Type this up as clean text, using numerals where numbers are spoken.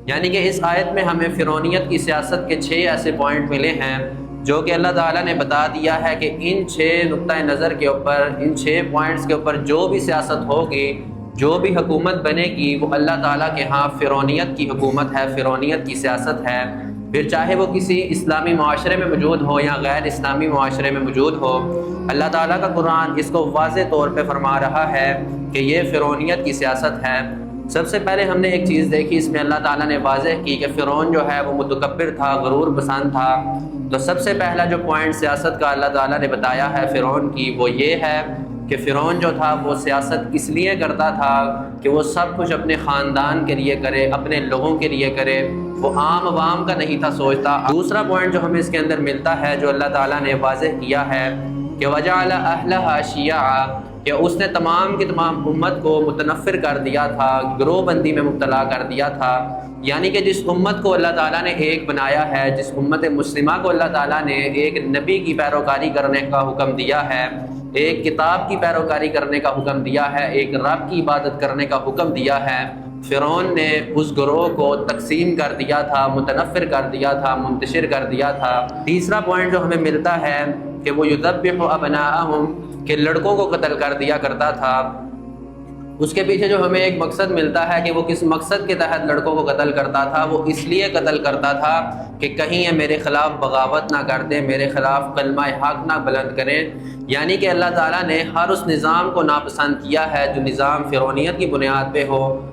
یعنی کہ اس آیت میں ہمیں فرعونیت کی سیاست کے 6 ایسے پوائنٹ ملے ہیں جو کہ اللہ تعالیٰ نے بتا دیا ہے کہ ان 6 نقطۂ نظر کے اوپر، ان 6 پوائنٹس کے اوپر جو بھی سیاست ہوگی، جو بھی حکومت بنے گی، وہ اللہ تعالیٰ کے ہاں فرعونیت کی حکومت ہے، فرعونیت کی سیاست ہے۔ پھر چاہے وہ کسی اسلامی معاشرے میں موجود ہو یا غیر اسلامی معاشرے میں موجود ہو، اللہ تعالیٰ کا قرآن اس کو واضح طور پہ فرما رہا ہے کہ یہ فرعونیت کی سیاست ہے۔ سب سے پہلے ہم نے ایک چیز دیکھی، اس میں اللہ تعالیٰ نے واضح کی کہ فرعون جو ہے وہ متکبر تھا، غرور پسند تھا۔ تو سب سے پہلا جو پوائنٹ سیاست کا اللہ تعالیٰ نے بتایا ہے فرعون کی، وہ یہ ہے کہ فرعون جو تھا وہ سیاست اس لیے کرتا تھا کہ وہ سب کچھ اپنے خاندان کے لیے کرے، اپنے لوگوں کے لیے کرے، وہ عام عوام کا نہیں تھا سوچتا۔ دوسرا پوائنٹ جو ہمیں اس کے اندر ملتا ہے، جو اللہ تعالیٰ نے واضح کیا ہے کہ وَجَعَلَ أَهْلَهَا شِيَعًا، کہ اس نے تمام کی تمام امت کو متنفر کر دیا تھا، گروہ بندی میں مبتلا کر دیا تھا۔ یعنی کہ جس امت کو اللہ تعالیٰ نے ایک بنایا ہے، جس امت مسلمہ کو اللہ تعالیٰ نے ایک نبی کی پیروکاری کرنے کا حکم دیا ہے، ایک کتاب کی پیروکاری کرنے کا حکم دیا ہے، ایک رب کی عبادت کرنے کا حکم دیا ہے، فرعون نے اس گروہ کو تقسیم کر دیا تھا، متنفر کر دیا تھا، منتشر کر دیا تھا۔ تیسرا پوائنٹ جو ہمیں ملتا ہے کہ وہ یذبح ابناءہم، کہ لڑکوں کو قتل کر دیا کرتا تھا۔ اس کے پیچھے جو ہمیں ایک مقصد ملتا ہے کہ وہ کس مقصد کے تحت لڑکوں کو قتل کرتا تھا، وہ اس لیے قتل کرتا تھا کہ کہیں یہ میرے خلاف بغاوت نہ کر دیں، میرے خلاف کلمہ حق نہ بلند کریں۔ یعنی کہ اللہ تعالیٰ نے ہر اس نظام کو ناپسند کیا ہے جو نظام فرعونیت کی بنیاد پہ ہو،